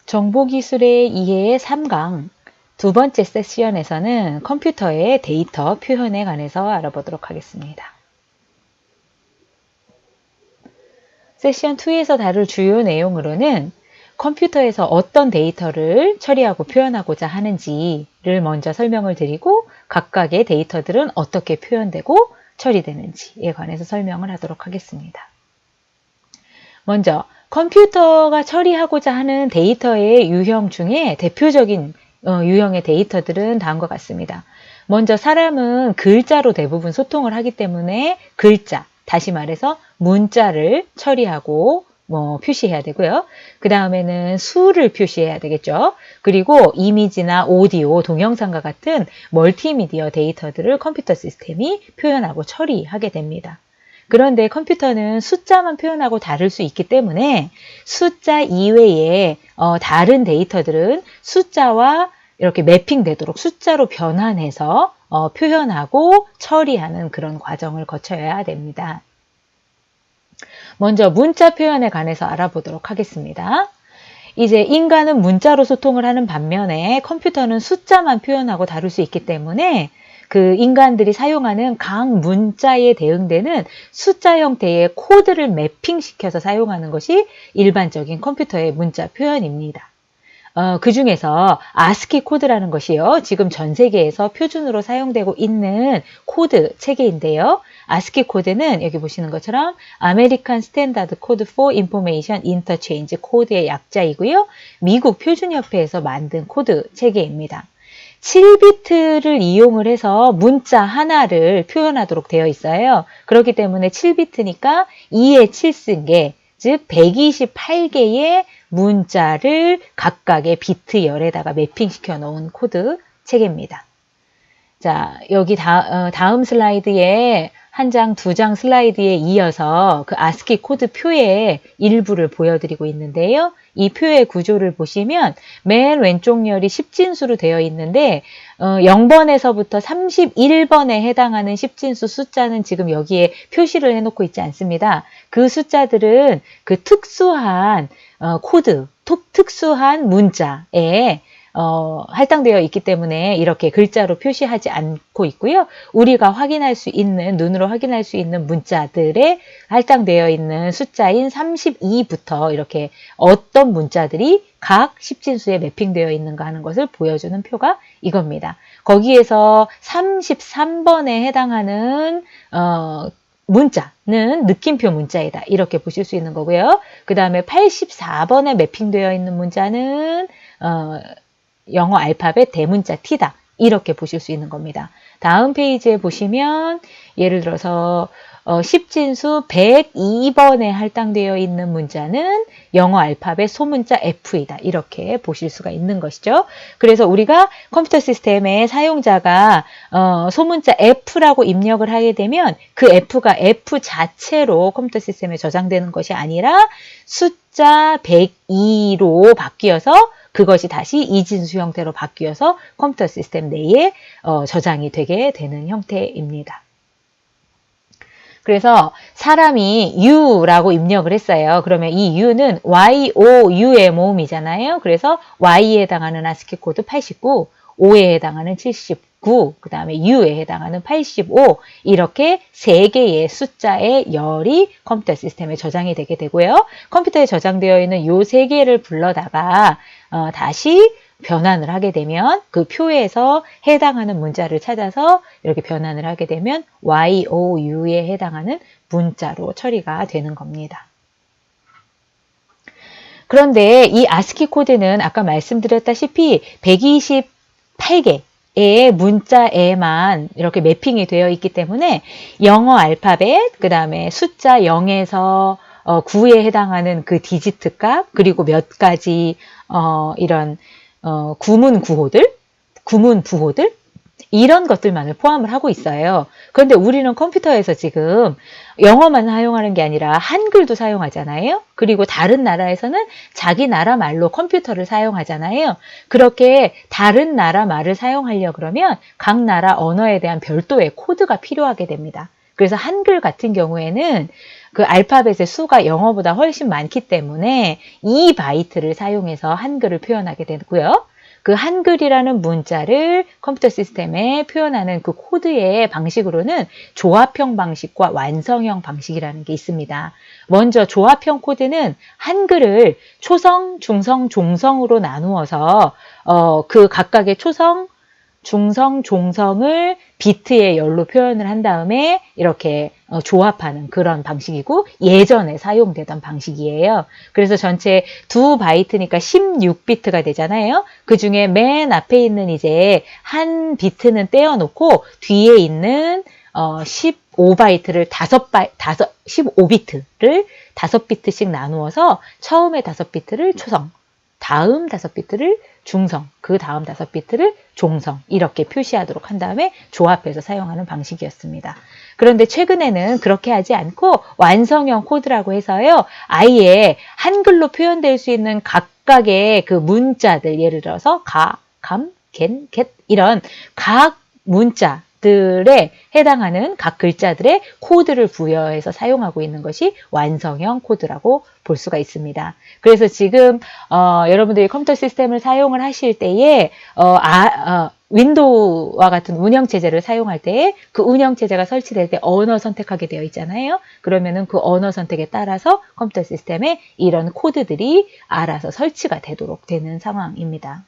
정보기술의 이해의 3강 두 번째 세션에서는 컴퓨터의 데이터 표현에 관해서 알아보도록 하겠습니다. 세션 2에서 다룰 주요 내용으로는 컴퓨터에서 어떤 데이터를 처리하고 표현하고자 하는지를 먼저 설명을 드리고 각각의 데이터들은 어떻게 표현되고 처리되는지에 관해서 설명을 하도록 하겠습니다. 먼저 컴퓨터가 처리하고자 하는 데이터의 유형 중에 대표적인 유형의 데이터들은 다음과 같습니다. 먼저 사람은 글자로 대부분 소통을 하기 때문에 글자, 다시 말해서 문자를 처리하고 표시해야 되고요. 그 다음에는 수를 표시해야 되겠죠. 그리고 이미지나 오디오, 동영상과 같은 멀티미디어 데이터들을 컴퓨터 시스템이 표현하고 처리하게 됩니다. 그런데 컴퓨터는 숫자만 표현하고 다룰 수 있기 때문에 숫자 이외에 다른 데이터들은 숫자와 이렇게 매핑되도록 숫자로 변환해서 표현하고 처리하는 그런 과정을 거쳐야 됩니다. 먼저 문자 표현에 관해서 알아보도록 하겠습니다. 이제 인간은 문자로 소통을 하는 반면에 컴퓨터는 숫자만 표현하고 다룰 수 있기 때문에 그 인간들이 사용하는 각 문자에 대응되는 숫자 형태의 코드를 매핑시켜서 사용하는 것이 일반적인 컴퓨터의 문자 표현입니다. 그 중에서 아스키 코드라는 것이요. 지금 전 세계에서 표준으로 사용되고 있는 코드 체계인데요. 아스키 코드는 여기 보시는 것처럼 American Standard Code for Information Interchange 코드의 약자이고요. 미국 표준협회에서 만든 코드 체계입니다. 7비트를 이용을 해서 문자 하나를 표현하도록 되어 있어요. 그렇기 때문에 7비트니까 2의 7승계, 즉 128개의 문자를 각각의 비트 열에다가 매핑시켜 놓은 코드 체계입니다. 자, 여기 다음 슬라이드에 한 장, 두 장 슬라이드에 이어서 그 아스키 코드 표의 일부를 보여드리고 있는데요. 이 표의 구조를 보시면 맨 왼쪽 열이 10진수로 되어 있는데 0번에서부터 31번에 해당하는 10진수 숫자는 지금 여기에 표시를 해놓고 있지 않습니다. 그 숫자들은 그 특수한 코드, 특수한 문자에 할당되어 있기 때문에 이렇게 글자로 표시하지 않고 있고요. 우리가 확인할 수 있는, 눈으로 확인할 수 있는 문자들에 할당되어 있는 숫자인 32부터 이렇게 어떤 문자들이 각 10진수에 매핑되어 있는가 하는 것을 보여주는 표가 이겁니다. 거기에서 33번에 해당하는 문자는 느낌표 문자이다. 이렇게 보실 수 있는 거고요. 그 다음에 84번에 매핑되어 있는 문자는 영어 알파벳 대문자 T다. 이렇게 보실 수 있는 겁니다. 다음 페이지에 보시면 예를 들어서 10진수 102번에 할당되어 있는 문자는 영어 알파벳 소문자 F이다. 이렇게 보실 수가 있는 것이죠. 그래서 우리가 컴퓨터 시스템의 사용자가 소문자 F라고 입력을 하게 되면 그 F가 F 자체로 컴퓨터 시스템에 저장되는 것이 아니라 숫자 102로 바뀌어서 그것이 다시 이진수 형태로 바뀌어서 컴퓨터 시스템 내에 저장이 되게 되는 형태입니다. 그래서 사람이 U라고 입력을 했어요. 그러면 이 U는 YOU의 모음이잖아요. 그래서 Y에 해당하는 아스키 코드 89, O에 해당하는 79, 그 다음에 U에 해당하는 85 이렇게 3개의 숫자의 열이 컴퓨터 시스템에 저장이 되게 되고요. 컴퓨터에 저장되어 있는 이 3개를 불러다가 다시 변환을 하게 되면 그 표에서 해당하는 문자를 찾아서 이렇게 변환을 하게 되면 YOU에 해당하는 문자로 처리가 되는 겁니다. 그런데 이 아스키 코드는 아까 말씀드렸다시피 128개의 문자에만 이렇게 매핑이 되어 있기 때문에 영어 알파벳, 그 다음에 숫자 0에서 9에 해당하는 그 디지트 값, 그리고 몇 가지 이런 구문 부호들 이런 것들만을 포함을 하고 있어요. 그런데 우리는 컴퓨터에서 지금 영어만 사용하는 게 아니라 한글도 사용하잖아요. 그리고 다른 나라에서는 자기 나라 말로 컴퓨터를 사용하잖아요. 그렇게 다른 나라 말을 사용하려고 그러면 각 나라 언어에 대한 별도의 코드가 필요하게 됩니다. 그래서 한글 같은 경우에는 그 알파벳의 수가 영어보다 훨씬 많기 때문에 2바이트를 사용해서 한글을 표현하게 되고요. 그 한글이라는 문자를 컴퓨터 시스템에 표현하는 그 코드의 방식으로는 조합형 방식과 완성형 방식이라는 게 있습니다. 먼저 조합형 코드는 한글을 초성, 중성, 종성으로 나누어서 그 각각의 초성, 중성, 종성을 비트의 열로 표현을 한 다음에 이렇게 조합하는 그런 방식이고 예전에 사용되던 방식이에요. 그래서 전체 2바이트니까 16비트가 되잖아요. 그 중에 맨 앞에 있는 이제 한 비트는 떼어놓고 뒤에 있는 15바이트를 15비트를 5비트씩 나누어서 처음에 5비트를 초성, 다음 5비트를 중성, 그 다음 5비트를 종성 이렇게 표시하도록 한 다음에 조합해서 사용하는 방식이었습니다. 그런데 최근에는 그렇게 하지 않고 완성형 코드라고 해서요. 아예 한글로 표현될 수 있는 각각의 그 문자들 예를 들어서 가, 감, 겐, 겟 이런 각 문자들에 해당하는 각 글자들의 코드를 부여해서 사용하고 있는 것이 완성형 코드라고 볼 수가 있습니다. 그래서 지금 여러분들이 컴퓨터 시스템을 사용을 하실 때에 윈도우와 같은 운영체제를 사용할 때에 그 운영체제가 설치될 때 언어 선택하게 되어 있잖아요. 그러면은 그 언어 선택에 따라서 컴퓨터 시스템에 이런 코드들이 알아서 설치가 되도록 되는 상황입니다.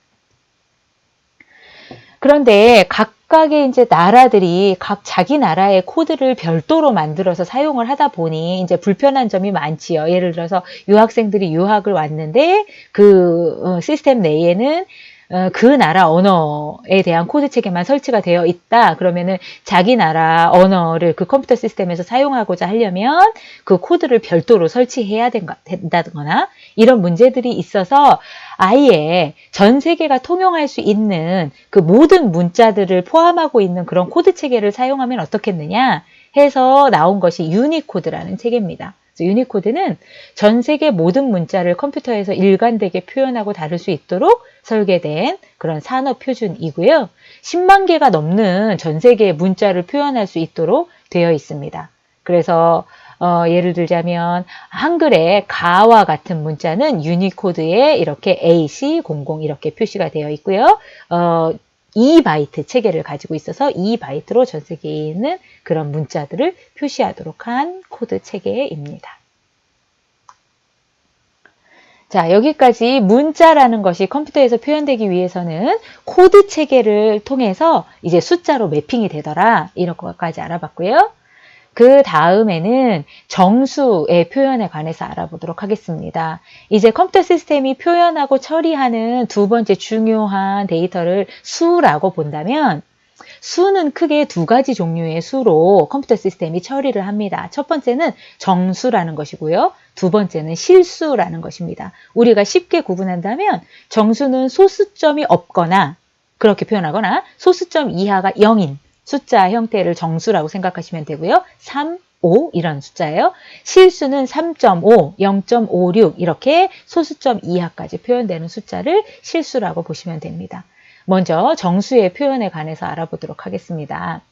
그런데 각각의 이제 나라들이 각 자기 나라의 코드를 별도로 만들어서 사용을 하다 보니 이제 불편한 점이 많지요. 예를 들어서 유학생들이 유학을 왔는데 그 시스템 내에는 그 나라 언어에 대한 코드 체계만 설치가 되어 있다. 그러면은 자기 나라 언어를 그 컴퓨터 시스템에서 사용하고자 하려면 그 코드를 별도로 설치해야 된다거나 이런 문제들이 있어서 아예 전 세계가 통용할 수 있는 그 모든 문자들을 포함하고 있는 그런 코드 체계를 사용하면 어떻겠느냐 해서 나온 것이 유니코드라는 체계입니다. 유니코드는 전 세계 모든 문자를 컴퓨터에서 일관되게 표현하고 다룰 수 있도록 설계된 그런 산업 표준이고요. 10만 개가 넘는 전 세계의 문자를 표현할 수 있도록 되어 있습니다. 그래서 예를 들자면 한글의 가와 같은 문자는 유니코드에 이렇게 AC00 이렇게 표시가 되어 있고요. 2바이트 체계를 가지고 있어서 2바이트로 전 세계에 있는 그런 문자들을 표시하도록 한 코드 체계입니다. 자, 여기까지 문자라는 것이 컴퓨터에서 표현되기 위해서는 코드 체계를 통해서 이제 숫자로 매핑이 되더라. 이런 것까지 알아봤고요. 그 다음에는 정수의 표현에 관해서 알아보도록 하겠습니다. 이제 컴퓨터 시스템이 표현하고 처리하는 두 번째 중요한 데이터를 수라고 본다면 수는 크게 두 가지 종류의 수로 컴퓨터 시스템이 처리를 합니다. 첫 번째는 정수라는 것이고요. 두 번째는 실수라는 것입니다. 우리가 쉽게 구분한다면 정수는 소수점이 없거나 그렇게 표현하거나 소수점 이하가 0인 숫자 형태를 정수라고 생각하시면 되고요. 3, 5 이런 숫자예요. 실수는 3.5, 0.56 이렇게 소수점 이하까지 표현되는 숫자를 실수라고 보시면 됩니다. 먼저 정수의 표현에 관해서 알아보도록 하겠습니다.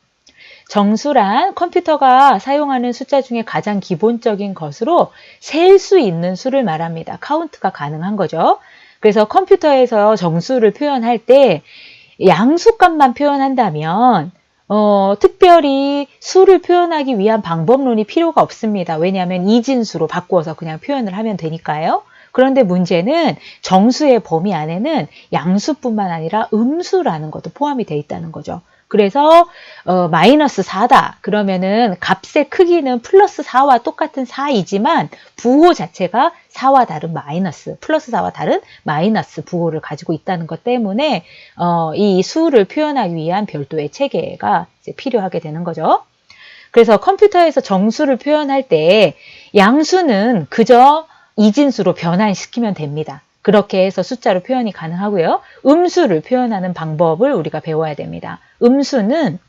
정수란 컴퓨터가 사용하는 숫자 중에 가장 기본적인 것으로 셀 수 있는 수를 말합니다. 카운트가 가능한 거죠. 그래서 컴퓨터에서 정수를 표현할 때 양수값만 표현한다면 특별히 수를 표현하기 위한 방법론이 필요가 없습니다. 왜냐하면 이진수로 바꾸어서 그냥 표현을 하면 되니까요. 그런데 문제는 정수의 범위 안에는 양수뿐만 아니라 음수라는 것도 포함이 되어 있다는 거죠. 그래서 마이너스 4다. 그러면은 값의 크기는 플러스 4와 똑같은 4이지만 부호 자체가 4와 다른 마이너스, 플러스 4와 다른 마이너스 부호를 가지고 있다는 것 때문에 이 수를 표현하기 위한 별도의 체계가 이제 필요하게 되는 거죠. 그래서 컴퓨터에서 정수를 표현할 때 양수는 그저 이진수로 변환시키면 됩니다. 그렇게 해서 숫자로 표현이 가능하고요. 음수를 표현하는 방법을 우리가 배워야 됩니다. 음수는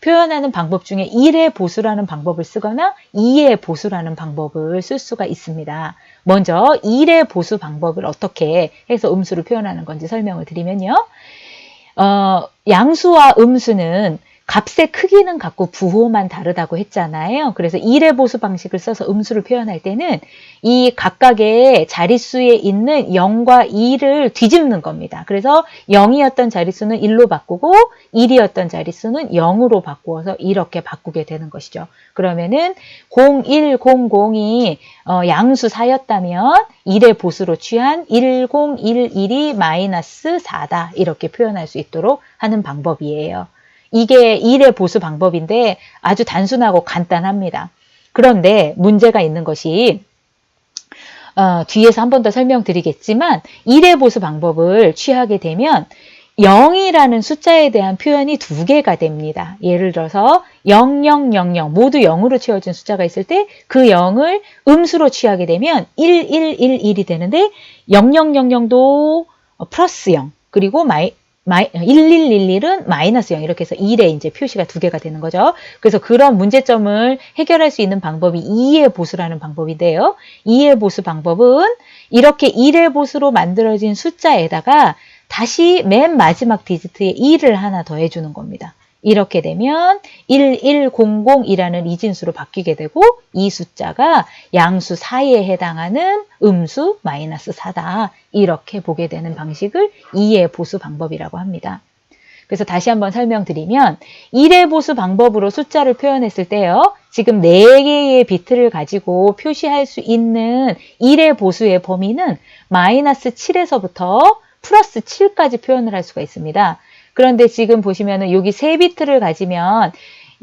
표현하는 방법 중에 1의 보수라는 방법을 쓰거나 2의 보수라는 방법을 쓸 수가 있습니다. 먼저 1의 보수 방법을 어떻게 해서 음수를 표현하는 건지 설명을 드리면요. 양수와 음수는 값의 크기는 같고 부호만 다르다고 했잖아요. 그래서 1의 보수 방식을 써서 음수를 표현할 때는 이 각각의 자릿수에 있는 0과 2를 뒤집는 겁니다. 그래서 0이었던 자릿수는 1로 바꾸고 1이었던 자릿수는 0으로 바꾸어서 이렇게 바꾸게 되는 것이죠. 그러면은 0100이 양수 4였다면 1의 보수로 취한 1011이 마이너스 4다. 이렇게 표현할 수 있도록 하는 방법이에요. 이게 1의 보수 방법인데 아주 단순하고 간단합니다. 그런데 문제가 있는 것이 뒤에서 한 번 더 설명드리겠지만 1의 보수 방법을 취하게 되면 0이라는 숫자에 대한 표현이 두 개가 됩니다. 예를 들어서 0000 모두 0으로 채워진 숫자가 있을 때 그 0을 음수로 취하게 되면 1111이 되는데 0000도 플러스 0 그리고 1111은 마이너스 0 이렇게 해서 1에 이제 표시가 두 개가 되는 거죠. 그래서 그런 문제점을 해결할 수 있는 방법이 2의 보수라는 방법인데요. 2의 보수 방법은 이렇게 1의 보수로 만들어진 숫자에다가 다시 맨 마지막 디지트에 1을 하나 더 해주는 겁니다. 이렇게 되면 1100이라는 이진수로 바뀌게 되고 이 숫자가 양수 4에 해당하는 음수 마이너스 4다. 이렇게 보게 되는 방식을 2의 보수 방법이라고 합니다. 그래서 다시 한번 설명드리면 1의 보수 방법으로 숫자를 표현했을 때요. 지금 4개의 비트를 가지고 표시할 수 있는 1의 보수의 범위는 마이너스 7에서부터 플러스 7까지 표현을 할 수가 있습니다. 그런데 지금 보시면은 여기 3비트를 가지면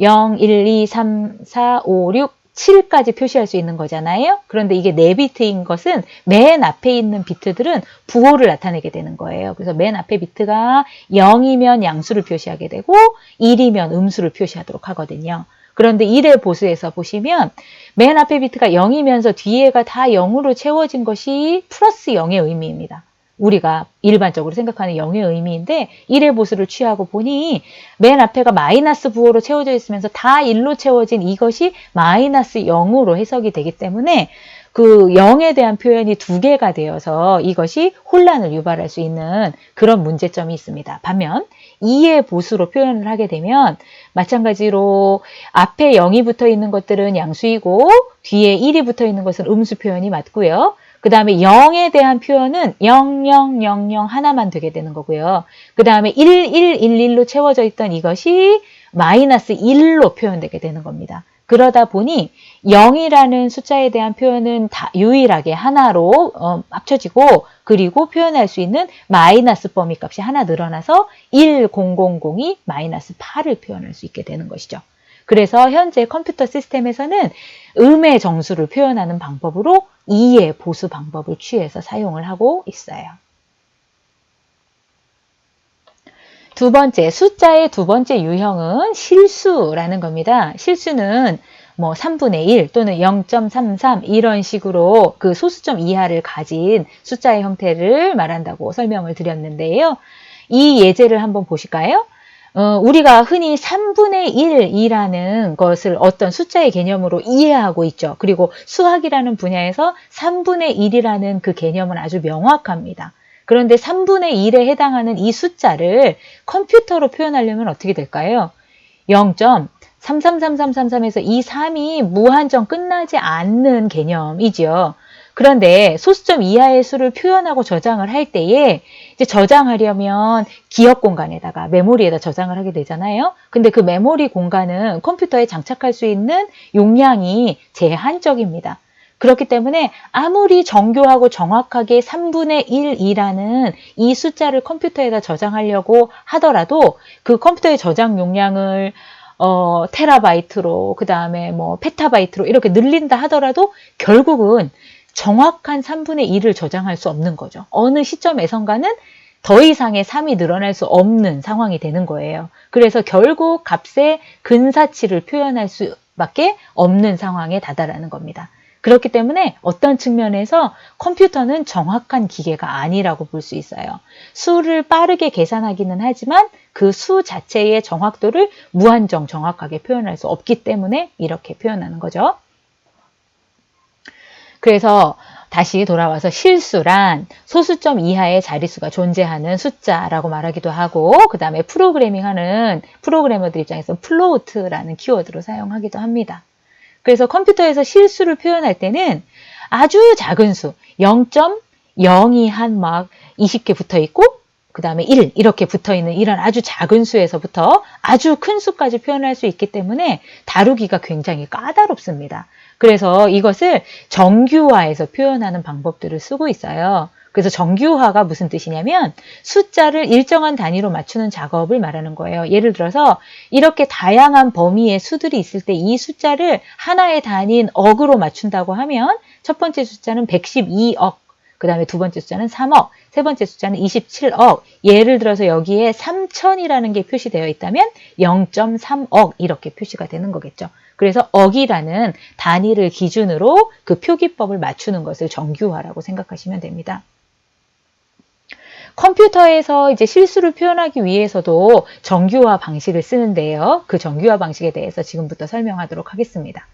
0, 1, 2, 3, 4, 5, 6, 7까지 표시할 수 있는 거잖아요. 그런데 이게 4비트인 것은 맨 앞에 있는 비트들은 부호를 나타내게 되는 거예요. 그래서 맨 앞에 비트가 0이면 양수를 표시하게 되고 1이면 음수를 표시하도록 하거든요. 그런데 1의 보수에서 보시면 맨 앞에 비트가 0이면서 뒤에가 다 0으로 채워진 것이 플러스 0의 의미입니다. 우리가 일반적으로 생각하는 0의 의미인데 1의 보수를 취하고 보니 맨 앞에가 마이너스 부호로 채워져 있으면서 다 1로 채워진 이것이 마이너스 0으로 해석이 되기 때문에 그 0에 대한 표현이 두 개가 되어서 이것이 혼란을 유발할 수 있는 그런 문제점이 있습니다. 반면 2의 보수로 표현을 하게 되면 마찬가지로 앞에 0이 붙어 있는 것들은 양수이고 뒤에 1이 붙어 있는 것은 음수 표현이 맞고요. 그 다음에 0에 대한 표현은 0000 하나만 되게 되는 거고요. 그 다음에 1111로 채워져 있던 이것이 마이너스 1로 표현되게 되는 겁니다. 그러다 보니 0이라는 숫자에 대한 표현은 다 유일하게 하나로 합쳐지고 그리고 표현할 수 있는 마이너스 범위 값이 하나 늘어나서 1000이 마이너스 8을 표현할 수 있게 되는 것이죠. 그래서 현재 컴퓨터 시스템에서는 음의 정수를 표현하는 방법으로 2의 보수 방법을 취해서 사용을 하고 있어요. 두 번째, 숫자의 두 번째 유형은 실수라는 겁니다. 실수는 뭐 3분의 1 또는 0.33 이런 식으로 그 소수점 이하를 가진 숫자의 형태를 말한다고 설명을 드렸는데요. 이 예제를 한번 보실까요? 우리가 흔히 3분의 1이라는 것을 어떤 숫자의 개념으로 이해하고 있죠. 그리고 수학이라는 분야에서 3분의 1이라는 그 개념은 아주 명확합니다. 그런데 3분의 1에 해당하는 이 숫자를 컴퓨터로 표현하려면 어떻게 될까요? 0.333333에서 이 3이 무한정 끝나지 않는 개념이지요. 그런데 소수점 이하의 수를 표현하고 저장을 할 때에 이제 저장하려면 기억 공간에다가 메모리에다 저장을 하게 되잖아요. 근데 그 메모리 공간은 컴퓨터에 장착할 수 있는 용량이 제한적입니다. 그렇기 때문에 아무리 정교하고 정확하게 3분의 1이라는 이 숫자를 컴퓨터에다 저장하려고 하더라도 그 컴퓨터의 저장 용량을 테라바이트로 그 다음에 뭐 페타바이트로 이렇게 늘린다 하더라도 결국은 정확한 3분의 1을 저장할 수 없는 거죠. 어느 시점에선가는 더 이상의 3이 늘어날 수 없는 상황이 되는 거예요. 그래서 결국 값의 근사치를 표현할 수밖에 없는 상황에 다다르는 겁니다. 그렇기 때문에 어떤 측면에서 컴퓨터는 정확한 기계가 아니라고 볼 수 있어요. 수를 빠르게 계산하기는 하지만 그 수 자체의 정확도를 무한정 정확하게 표현할 수 없기 때문에 이렇게 표현하는 거죠. 그래서 다시 돌아와서 실수란 소수점 이하의 자릿수가 존재하는 숫자라고 말하기도 하고, 그 다음에 프로그래밍하는 프로그래머들 입장에서 플로트라는 키워드로 사용하기도 합니다. 그래서 컴퓨터에서 실수를 표현할 때는 아주 작은 수, 0.02 한 막 20개 붙어 있고, 그 다음에 1 이렇게 붙어 있는 이런 아주 작은 수에서부터 아주 큰 수까지 표현할 수 있기 때문에 다루기가 굉장히 까다롭습니다. 그래서 이것을 정규화해서 표현하는 방법들을 쓰고 있어요. 그래서 정규화가 무슨 뜻이냐면 숫자를 일정한 단위로 맞추는 작업을 말하는 거예요. 예를 들어서 이렇게 다양한 범위의 수들이 있을 때 이 숫자를 하나의 단위인 억으로 맞춘다고 하면 첫 번째 숫자는 112억, 그 다음에 두 번째 숫자는 3억, 세 번째 숫자는 27억, 예를 들어서 여기에 3000이라는 게 표시되어 있다면 0.3억 이렇게 표시가 되는 거겠죠. 그래서 억이라는 단위를 기준으로 그 표기법을 맞추는 것을 정규화라고 생각하시면 됩니다. 컴퓨터에서 이제 실수를 표현하기 위해서도 정규화 방식을 쓰는데요. 그 정규화 방식에 대해서 지금부터 설명하도록 하겠습니다.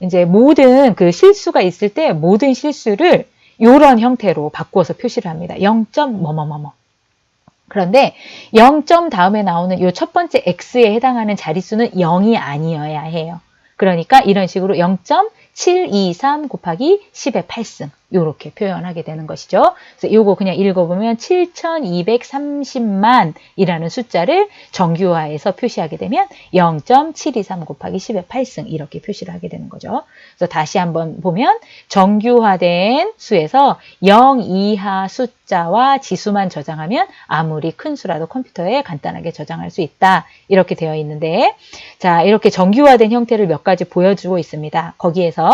이제 모든 그 실수가 있을 때 모든 실수를 이런 형태로 바꾸어서 표시를 합니다. 0. 뭐뭐뭐뭐. 그런데 0점 다음에 나오는 이 첫 번째 x에 해당하는 자릿수는 0이 아니어야 해요. 그러니까 이런 식으로 0.723 곱하기 10의 8승 이렇게 표현하게 되는 것이죠. 그래서 이거 그냥 읽어보면 7230만 이라는 숫자를 정규화해서 표시하게 되면 0.723 곱하기 10의 8승 이렇게 표시를 하게 되는 거죠. 그래서 다시 한번 보면 정규화된 수에서 0 이하 숫자와 지수만 저장하면 아무리 큰 수라도 컴퓨터에 간단하게 저장할 수 있다. 이렇게 되어 있는데, 자, 이렇게 정규화된 형태를 몇 가지 보여주고 있습니다. 거기에서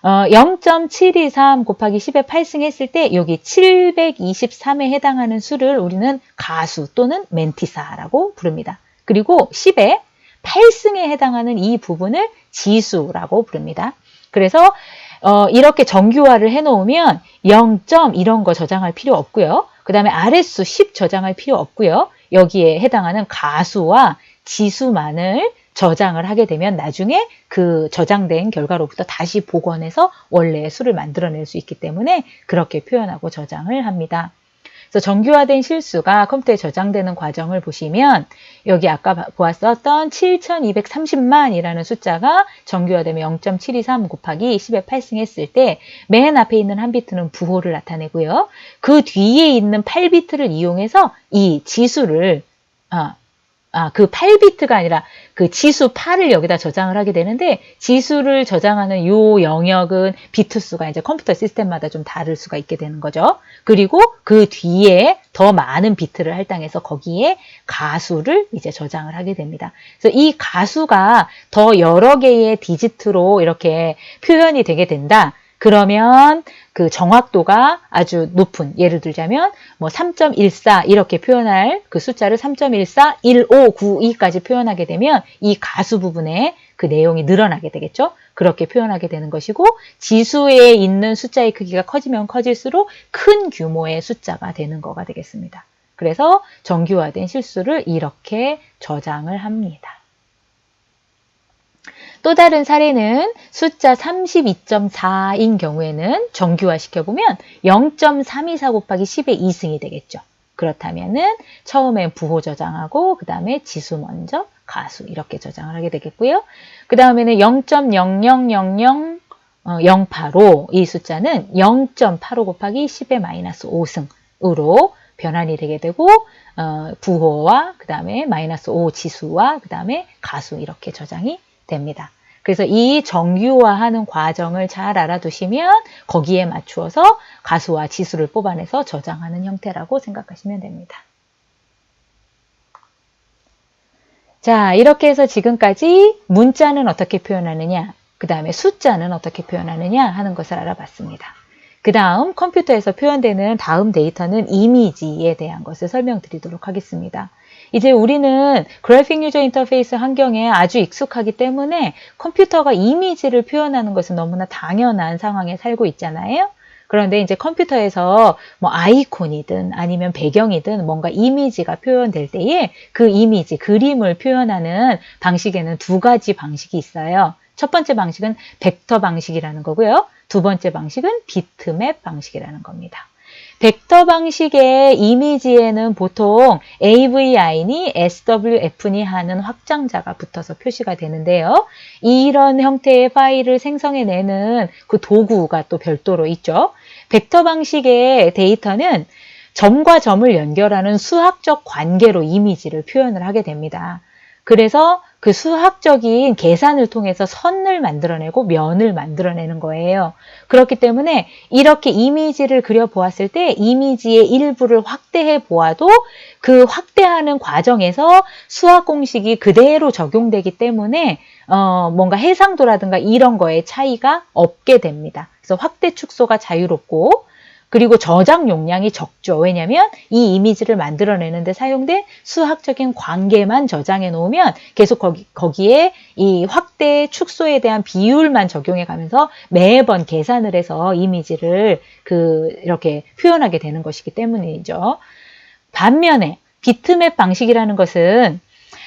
0.723 곱하기 10의 8승 했을 때 여기 723에 해당하는 수를 우리는 가수 또는 멘티사라고 부릅니다. 그리고 10의 8승에 해당하는 이 부분을 지수라고 부릅니다. 그래서 이렇게 정규화를 해놓으면 0점 이런 거 저장할 필요 없고요. 그 다음에 아랫수 10 저장할 필요 없고요. 여기에 해당하는 가수와 지수만을 저장을 하게 되면 나중에 그 저장된 결과로부터 다시 복원해서 원래의 수를 만들어낼 수 있기 때문에 그렇게 표현하고 저장을 합니다. 그래서 정규화된 실수가 컴퓨터에 저장되는 과정을 보시면 여기 아까 보았었던 7230만이라는 숫자가 정규화되면 0.723 곱하기 10의 8승 했을 때 맨 앞에 있는 한 비트는 부호를 나타내고요. 그 뒤에 있는 8비트를 이용해서 이 지수를 그 8비트가 아니라 그 지수 8을 여기다 저장을 하게 되는데 지수를 저장하는 요 영역은 비트 수가 이제 컴퓨터 시스템마다 좀 다를 수가 있게 되는 거죠. 그리고 그 뒤에 더 많은 비트를 할당해서 거기에 가수를 이제 저장을 하게 됩니다. 그래서 이 가수가 더 여러 개의 디지트로 이렇게 표현이 되게 된다. 그러면 그 정확도가 아주 높은, 예를 들자면 뭐 3.14 이렇게 표현할 그 숫자를 3.14, 1592까지 표현하게 되면 이 가수 부분에 그 내용이 늘어나게 되겠죠. 그렇게 표현하게 되는 것이고, 지수에 있는 숫자의 크기가 커지면 커질수록 큰 규모의 숫자가 되는 거가 되겠습니다. 그래서 정규화된 실수를 이렇게 저장을 합니다. 또 다른 사례는 숫자 32.4인 경우에는 정규화 시켜보면 0.324 곱하기 10의 2승이 되겠죠. 그렇다면은 처음엔 부호 저장하고 그 다음에 지수 먼저 가수 이렇게 저장을 하게 되겠고요. 그 다음에는 0.000008로 이 숫자는 0.85 곱하기 10의 마이너스 5승으로 변환이 되게 되고 부호와 그 다음에 마이너스 5 지수와 그 다음에 가수 이렇게 저장이 됩니다. 그래서 이 정규화하는 과정을 잘 알아두시면 거기에 맞추어서 가수와 지수를 뽑아내서 저장하는 형태라고 생각하시면 됩니다. 자, 이렇게 해서 지금까지 문자는 어떻게 표현하느냐, 그 다음에 숫자는 어떻게 표현하느냐 하는 것을 알아봤습니다. 그 다음 컴퓨터에서 표현되는 다음 데이터는 이미지에 대한 것을 설명드리도록 하겠습니다. 이제 우리는 그래픽 유저 인터페이스 환경에 아주 익숙하기 때문에 컴퓨터가 이미지를 표현하는 것은 너무나 당연한 상황에 살고 있잖아요. 그런데 이제 컴퓨터에서 뭐 아이콘이든 아니면 배경이든 뭔가 이미지가 표현될 때에 그 이미지, 그림을 표현하는 방식에는 두 가지 방식이 있어요. 첫 번째 방식은 벡터 방식이라는 거고요. 두 번째 방식은 비트맵 방식이라는 겁니다. 벡터 방식의 이미지에는 보통 AVI니 SWF니 하는 확장자가 붙어서 표시가 되는데요. 이런 형태의 파일을 생성해내는 그 도구가 또 별도로 있죠. 벡터 방식의 데이터는 점과 점을 연결하는 수학적 관계로 이미지를 표현을 하게 됩니다. 그래서 그 수학적인 계산을 통해서 선을 만들어내고 면을 만들어내는 거예요. 그렇기 때문에 이렇게 이미지를 그려보았을 때 이미지의 일부를 확대해 보아도 그 확대하는 과정에서 수학 공식이 그대로 적용되기 때문에 뭔가 해상도라든가 이런 거에 차이가 없게 됩니다. 그래서 확대 축소가 자유롭고 그리고 저장 용량이 적죠. 왜냐하면 이 이미지를 만들어내는데 사용된 수학적인 관계만 저장해 놓으면 계속 거기에 이 확대 축소에 대한 비율만 적용해 가면서 매번 계산을 해서 이미지를 이렇게 표현하게 되는 것이기 때문이죠. 반면에 비트맵 방식이라는 것은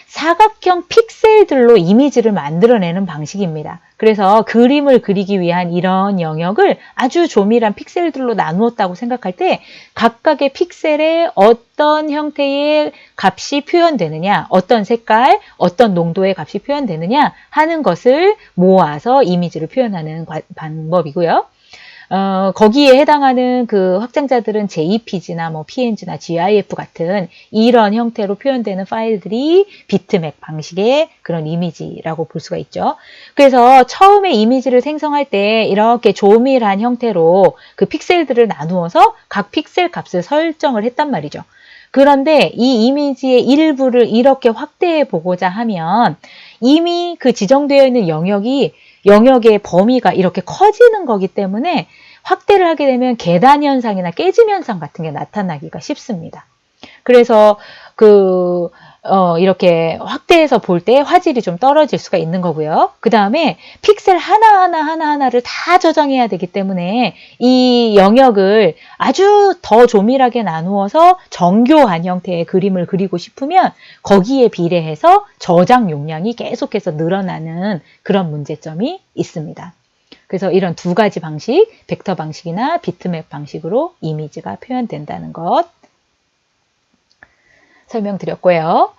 사각형 픽셀들로 이미지를 만들어내는 방식입니다. 그래서 그림을 그리기 위한 이런 영역을 아주 조밀한 픽셀들로 나누었다고 생각할 때 각각의 픽셀에 어떤 형태의 값이 표현되느냐, 어떤 색깔, 어떤 농도의 값이 표현되느냐 하는 것을 모아서 이미지를 표현하는 방법이고요. 거기에 해당하는 그 확장자들은 JPG나 PNG나 GIF 같은 이런 형태로 표현되는 파일들이 비트맵 방식의 그런 이미지라고 볼 수가 있죠. 그래서 처음에 이미지를 생성할 때 이렇게 조밀한 형태로 그 픽셀들을 나누어서 각 픽셀 값을 설정을 했단 말이죠. 그런데 이 이미지의 일부를 이렇게 확대해 보고자 하면 이미 그 지정되어 있는 영역의 범위가 이렇게 커지는 거기 때문에 확대를 하게 되면 계단 현상이나 깨짐 현상 같은 게 나타나기가 쉽습니다. 그래서 이렇게 확대해서 볼 때 화질이 좀 떨어질 수가 있는 거고요. 그 다음에 픽셀 하나하나를 다 저장해야 되기 때문에 이 영역을 아주 더 조밀하게 나누어서 정교한 형태의 그림을 그리고 싶으면 거기에 비례해서 저장 용량이 계속해서 늘어나는 그런 문제점이 있습니다. 그래서 이런 두 가지 방식, 벡터 방식이나 비트맵 방식으로 이미지가 표현된다는 것 설명드렸고요.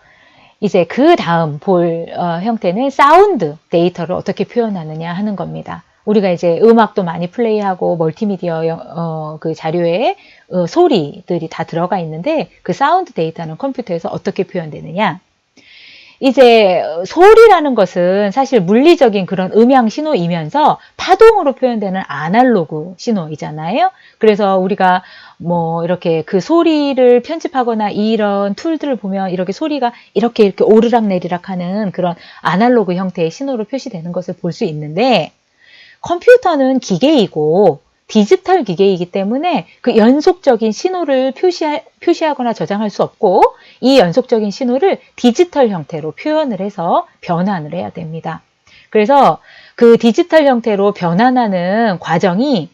이제 그 다음 볼 형태는 사운드 데이터를 어떻게 표현하느냐 하는 겁니다. 우리가 이제 음악도 많이 플레이하고 멀티미디어 그 자료에 소리들이 다 들어가 있는데 그 사운드 데이터는 컴퓨터에서 어떻게 표현되느냐? 이제 소리라는 것은 사실 물리적인 그런 음향 신호이면서 파동으로 표현되는 아날로그 신호이잖아요. 그래서 우리가 이렇게 그 소리를 편집하거나 이런 툴들을 보면 이렇게 소리가 이렇게 오르락내리락 하는 그런 아날로그 형태의 신호로 표시되는 것을 볼 수 있는데 컴퓨터는 기계이고 디지털 기계이기 때문에 그 연속적인 신호를 표시하거나 저장할 수 없고 이 연속적인 신호를 디지털 형태로 표현을 해서 변환을 해야 됩니다. 그래서 그 디지털 형태로 변환하는 과정이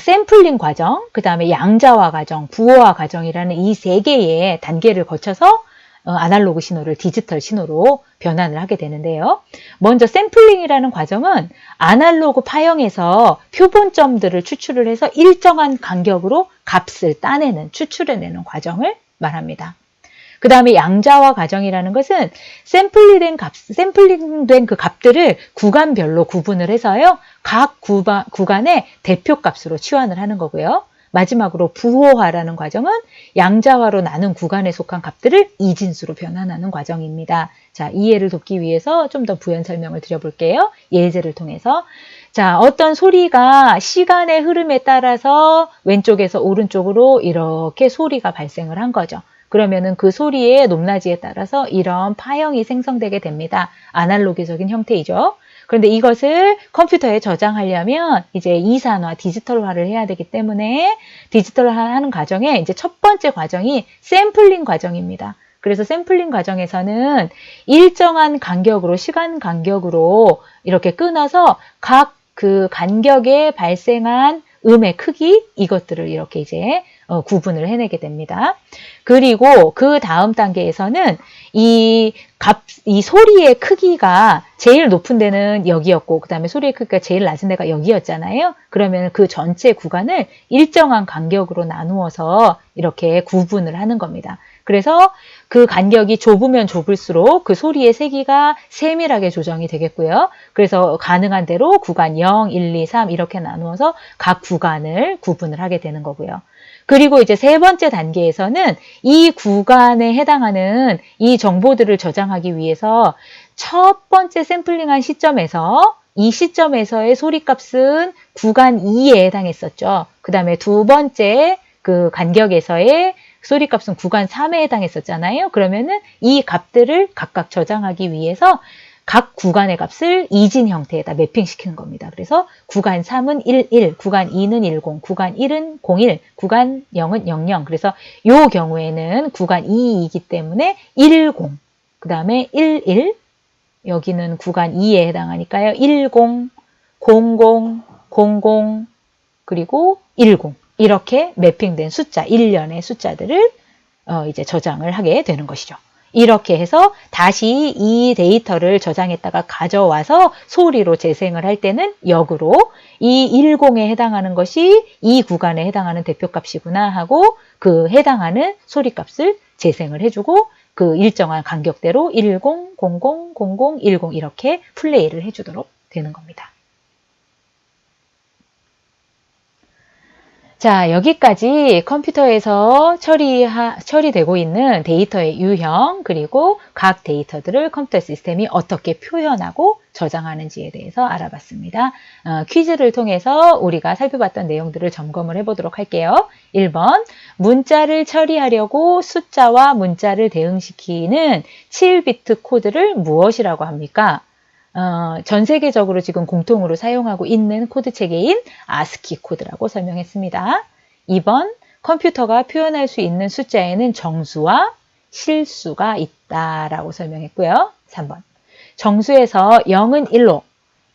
샘플링 과정, 그 다음에 양자화 과정, 부호화 과정이라는 이 세 개의 단계를 거쳐서 아날로그 신호를 디지털 신호로 변환을 하게 되는데요. 먼저 샘플링이라는 과정은 아날로그 파형에서 표본점들을 추출을 해서 일정한 간격으로 값을 따내는, 추출해내는 과정을 말합니다. 그 다음에 양자화 과정이라는 것은 샘플링된 그 값들을 구간별로 구분을 해서요. 각 구간의 대표값으로 치환을 하는 거고요. 마지막으로 부호화라는 과정은 양자화로 나눈 구간에 속한 값들을 이진수로 변환하는 과정입니다. 자, 이해를 돕기 위해서 좀 더 부연 설명을 드려볼게요. 예제를 통해서. 자, 어떤 소리가 시간의 흐름에 따라서 왼쪽에서 오른쪽으로 이렇게 소리가 발생을 한 거죠. 그러면은 그 소리의 높낮이에 따라서 이런 파형이 생성되게 됩니다. 아날로그적인 형태이죠. 그런데 이것을 컴퓨터에 저장하려면 이제 이산화, 디지털화를 해야 되기 때문에 디지털화하는 과정에 이제 첫 번째 과정이 샘플링 과정입니다. 그래서 샘플링 과정에서는 일정한 간격으로, 시간 간격으로 이렇게 끊어서 각 그 간격에 발생한 음의 크기, 이것들을 이렇게 이제 구분을 해내게 됩니다. 그리고 그 다음 단계에서는 이 이 소리의 크기가 제일 높은 데는 여기였고 그 다음에 소리의 크기가 제일 낮은 데가 여기였잖아요. 그러면 그 전체 구간을 일정한 간격으로 나누어서 이렇게 구분을 하는 겁니다. 그래서 그 간격이 좁으면 좁을수록 그 소리의 세기가 세밀하게 조정이 되겠고요. 그래서 가능한 대로 구간 0, 1, 2, 3 이렇게 나누어서 각 구간을 구분을 하게 되는 거고요. 그리고 이제 세 번째 단계에서는 이 구간에 해당하는 이 정보들을 저장하기 위해서 첫 번째 샘플링한 시점에서 이 시점에서의 소리값은 구간 2에 해당했었죠. 그 다음에 두 번째 그 간격에서의 소리값은 구간 3에 해당했었잖아요. 그러면은 이 값들을 각각 저장하기 위해서 각 구간의 값을 이진 형태에다 매핑시키는 겁니다. 그래서 구간 3은 11, 구간 2는 10, 구간 1은 01, 구간 0은 00. 그래서 이 경우에는 구간 2이기 때문에 10, 그 다음에 11, 여기는 구간 2에 해당하니까요. 10, 00, 00, 그리고 10. 이렇게 매핑된 숫자, 1년의 숫자들을 이제 저장을 하게 되는 것이죠. 이렇게 해서 다시 이 데이터를 저장했다가 가져와서 소리로 재생을 할 때는 역으로 이 10에 해당하는 것이 이 구간에 해당하는 대표값이구나 하고 그 해당하는 소리값을 재생을 해주고 그 일정한 간격대로 10, 00, 00, 10 이렇게 플레이를 해주도록 되는 겁니다. 자, 여기까지 컴퓨터에서 처리되고 있는 데이터의 유형, 그리고 각 데이터들을 컴퓨터 시스템이 어떻게 표현하고 저장하는지에 대해서 알아봤습니다. 퀴즈를 통해서 우리가 살펴봤던 내용들을 점검을 해보도록 할게요. 1번, 문자를 처리하려고 숫자와 문자를 대응시키는 7비트 코드를 무엇이라고 합니까? 전 세계적으로 지금 공통으로 사용하고 있는 코드 체계인 아스키 코드라고 설명했습니다. 2번, 컴퓨터가 표현할 수 있는 숫자에는 정수와 실수가 있다라고 설명했고요. 3번, 정수에서 0은 1로,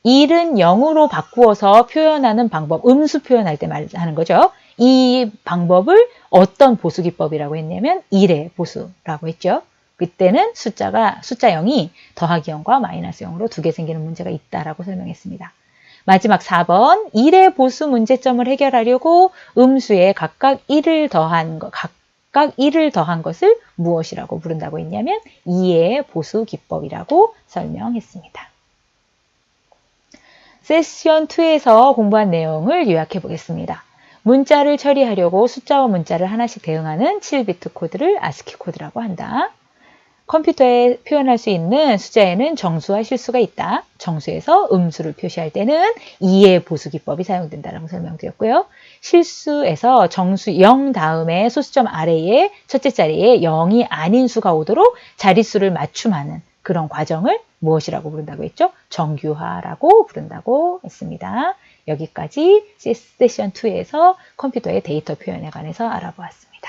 1은 0으로 바꾸어서 표현하는 방법, 음수 표현할 때 말하는 거죠. 이 방법을 어떤 보수 기법이라고 했냐면 1의 보수라고 했죠. 그때는 숫자 0이 더하기 0과 마이너스 0으로 두 개 생기는 문제가 있다라고 설명했습니다. 마지막 4번, 1의 보수 문제점을 해결하려고 음수에 각각 1을 더한 것을 무엇이라고 부른다고 했냐면 2의 보수 기법이라고 설명했습니다. 세션 2에서 공부한 내용을 요약해 보겠습니다. 문자를 처리하려고 숫자와 문자를 하나씩 대응하는 7비트 코드를 아스키 코드라고 한다. 컴퓨터에 표현할 수 있는 숫자에는 정수와 실수가 있다. 정수에서 음수를 표시할 때는 2의 보수 기법이 사용된다라고 설명드렸고요. 실수에서 정수 0 다음에 소수점 아래에 첫째 자리에 0이 아닌 수가 오도록 자릿수를 맞춤하는 그런 과정을 무엇이라고 부른다고 했죠? 정규화라고 부른다고 했습니다. 여기까지 세션 2에서 컴퓨터의 데이터 표현에 관해서 알아보았습니다.